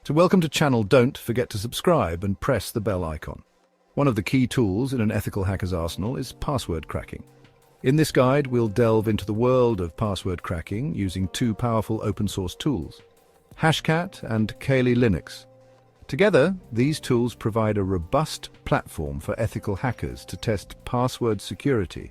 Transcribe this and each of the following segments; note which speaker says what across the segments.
Speaker 1: Welcome to channel. Don't forget to subscribe and press the bell icon. One of the key tools in an ethical hacker's arsenal is password cracking. In this guide, we'll delve into the world of password cracking using two powerful open-source tools, Hashcat and Kali Linux. Together, these tools provide a robust platform for ethical hackers to test password security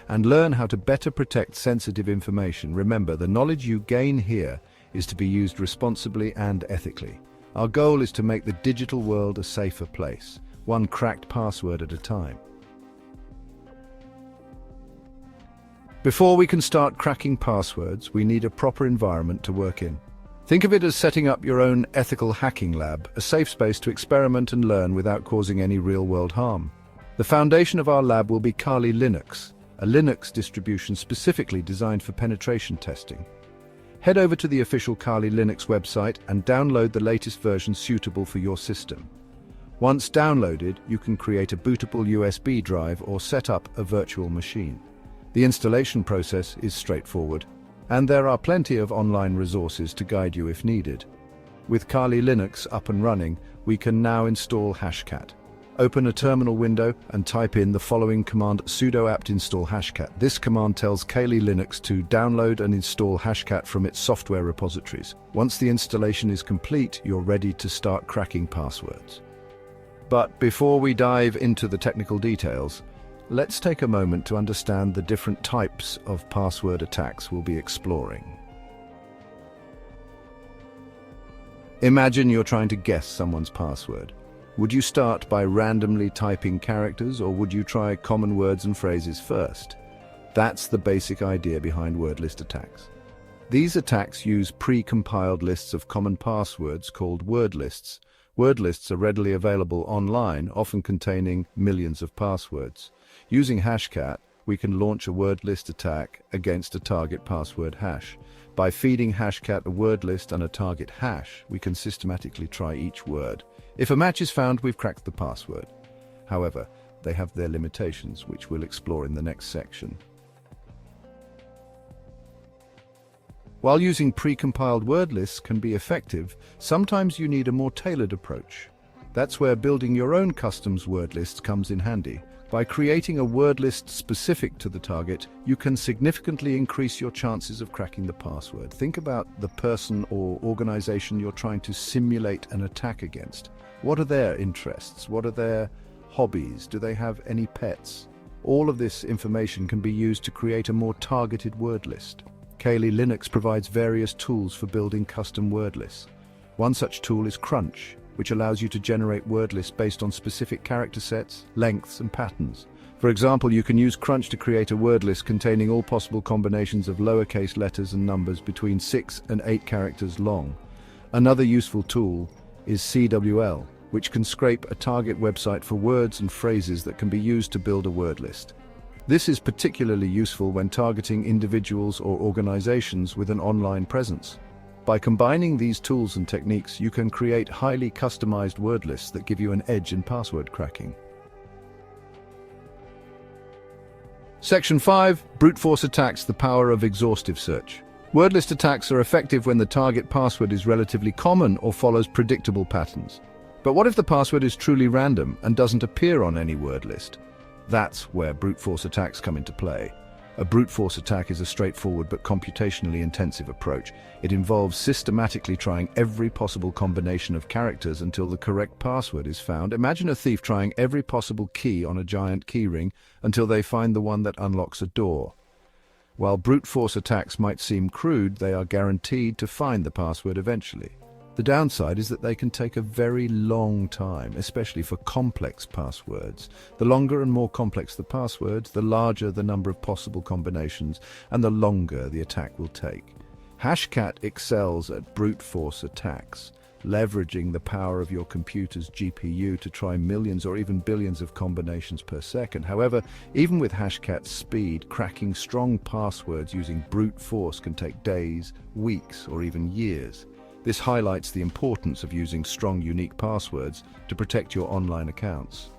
Speaker 1: and learn how to better protect sensitive information. Remember, the knowledge you gain here is to be used responsibly and ethically. Our goal is to make the digital world a safer place, one cracked password at a time. Before we can start cracking passwords, we need a proper environment to work in. Think of it as setting up your own ethical hacking lab, a safe space to experiment and learn without causing any real-world harm. The foundation of our lab will be Kali Linux, a Linux distribution specifically designed for penetration testing. Head over to the official Kali Linux website and download the latest version suitable for your system. Once downloaded, you can create a bootable USB drive or set up a virtual machine. The installation process is straightforward, and there are plenty of online resources to guide you if needed. With Kali Linux up and running, we can now install Hashcat. Open a terminal window and type in the following command: sudo apt install Hashcat. This command tells Kali Linux to download and install Hashcat from its software repositories. Once the installation is complete, you're ready to start cracking passwords. But before we dive into the technical details, let's take a moment to understand the different types of password attacks we'll be exploring. Imagine you're trying to guess someone's password. Would you start by randomly typing characters, or would you try common words and phrases first? That's the basic idea behind word list attacks. These attacks use pre-compiled lists of common passwords called word lists. Word lists are readily available online, often containing millions of passwords. Using Hashcat, we can launch a word list attack against a target password hash. By feeding Hashcat a word list and a target hash, we can systematically try each word. If a match is found, we've cracked the password. However, they have their limitations, which we'll explore in the next section. While using pre-compiled word lists can be effective, sometimes you need a more tailored approach. That's where building your own custom word lists comes in handy. By creating a word list specific to the target, you can significantly increase your chances of cracking the password. Think about the person or organization you're trying to simulate an attack against. What are their interests? What are their hobbies? Do they have any pets? All of this information can be used to create a more targeted word list. Kali Linux provides various tools for building custom word lists. One such tool is Crunch, which allows you to generate word lists based on specific character sets, lengths, and patterns. For example, you can use Crunch to create a word list containing all possible combinations of lowercase letters and numbers between 6 and 8 characters long. Another useful tool is CWL, which can scrape a target website for words and phrases that can be used to build a word list. This is particularly useful when targeting individuals or organizations with an online presence. By combining these tools and techniques, you can create highly customized word lists that give you an edge in password cracking. Section 5. Brute force attacks: the power of exhaustive search. Word list attacks are effective when the target password is relatively common or follows predictable patterns. But what if the password is truly random and doesn't appear on any word list? That's where brute force attacks come into play. A brute force attack is a straightforward but computationally intensive approach. It involves systematically trying every possible combination of characters until the correct password is found. Imagine a thief trying every possible key on a giant keyring until they find the one that unlocks a door. While brute force attacks might seem crude, they are guaranteed to find the password eventually. The downside is that they can take a very long time, especially for complex passwords. The longer and more complex the passwords, the larger the number of possible combinations, and the longer the attack will take. Hashcat excels at brute force attacks, leveraging the power of your computer's GPU to try millions or even billions of combinations per second. However, even with Hashcat's speed, cracking strong passwords using brute force can take days, weeks, or even years. This highlights the importance of using strong, unique passwords to protect your online accounts.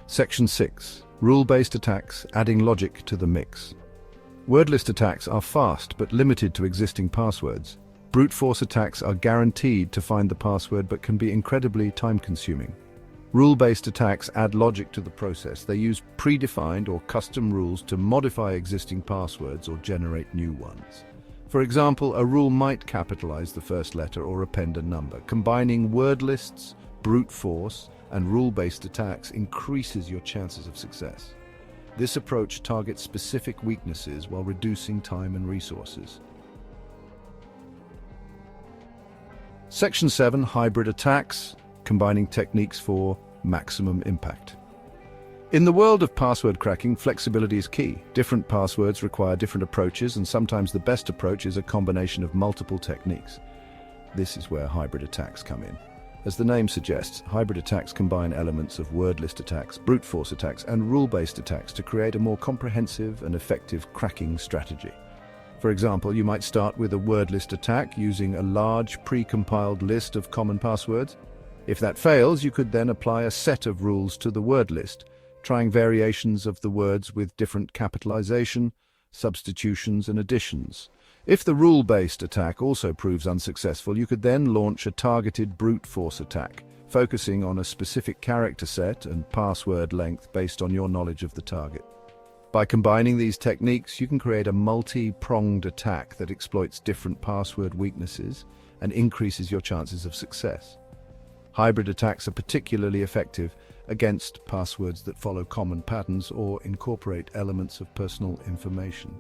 Speaker 1: Section 6. Rule-based attacks, adding logic to the mix. Word list attacks are fast but limited to existing passwords. Brute force attacks are guaranteed to find the password but can be incredibly time-consuming. Rule-based attacks add logic to the process. They use predefined or custom rules to modify existing passwords or generate new ones. For example, a rule might capitalize the first letter or append a number. Combining word lists, brute force, and rule-based attacks increases your chances of success. This approach targets specific weaknesses while reducing time and resources. Section 7, hybrid attacks, combining techniques for maximum impact. In the world of password cracking, flexibility is key. Different passwords require different approaches, and sometimes the best approach is a combination of multiple techniques. This is where hybrid attacks come in. As the name suggests, hybrid attacks combine elements of word list attacks, brute force attacks, and rule-based attacks to create a more comprehensive and effective cracking strategy. For example, you might start with a word list attack using a large pre-compiled list of common passwords. If that fails, you could then apply a set of rules to the word list, trying variations of the words with different capitalization, substitutions, and additions. If the rule-based attack also proves unsuccessful, you could then launch a targeted brute force attack, focusing on a specific character set and password length based on your knowledge of the target. By combining these techniques, you can create a multi-pronged attack that exploits different password weaknesses and increases your chances of success. Hybrid attacks are particularly effective against passwords that follow common patterns or incorporate elements of personal information.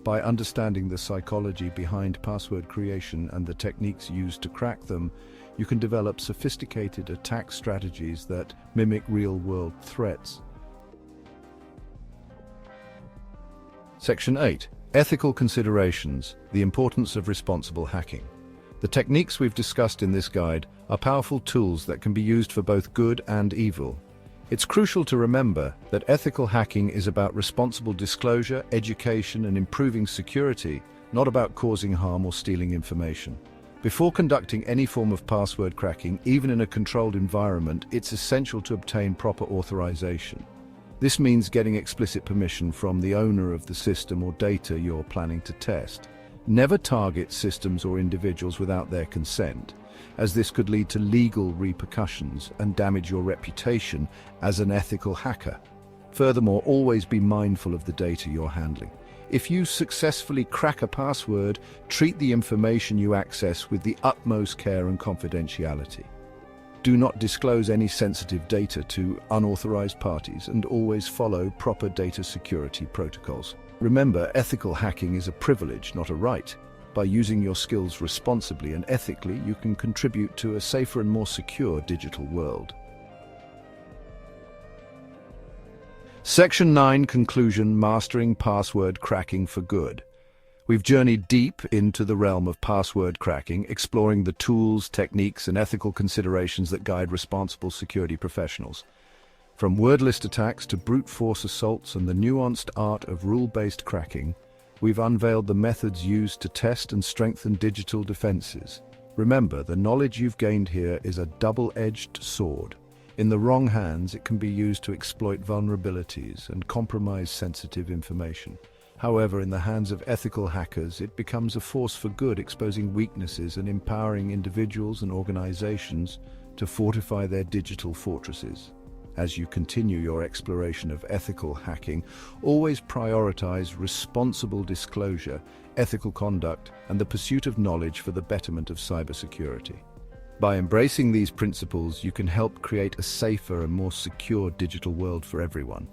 Speaker 1: By understanding the psychology behind password creation and the techniques used to crack them, you can develop sophisticated attack strategies that mimic real-world threats. Section 8. Ethical considerations, the importance of responsible hacking. The techniques we've discussed in this guide are powerful tools that can be used for both good and evil. It's crucial to remember that ethical hacking is about responsible disclosure, education, and improving security, not about causing harm or stealing information. Before conducting any form of password cracking, even in a controlled environment, it's essential to obtain proper authorization. This means getting explicit permission from the owner of the system or data you're planning to test. Never target systems or individuals without their consent, as this could lead to legal repercussions and damage your reputation as an ethical hacker. Furthermore, always be mindful of the data you're handling. If you successfully crack a password, treat the information you access with the utmost care and confidentiality. Do not disclose any sensitive data to unauthorized parties, and always follow proper data security protocols. Remember, ethical hacking is a privilege, not a right. By using your skills responsibly and ethically, you can contribute to a safer and more secure digital world. Section 9, Conclusion: Mastering Password Cracking for Good. We've journeyed deep into the realm of password cracking, exploring the tools, techniques, and ethical considerations that guide responsible security professionals. From word list attacks to brute force assaults and the nuanced art of rule-based cracking, we've unveiled the methods used to test and strengthen digital defenses. Remember, the knowledge you've gained here is a double-edged sword. In the wrong hands, it can be used to exploit vulnerabilities and compromise sensitive information. However, in the hands of ethical hackers, it becomes a force for good, exposing weaknesses and empowering individuals and organizations to fortify their digital fortresses. As you continue your exploration of ethical hacking, always prioritize responsible disclosure, ethical conduct, and the pursuit of knowledge for the betterment of cybersecurity. By embracing these principles, you can help create a safer and more secure digital world for everyone.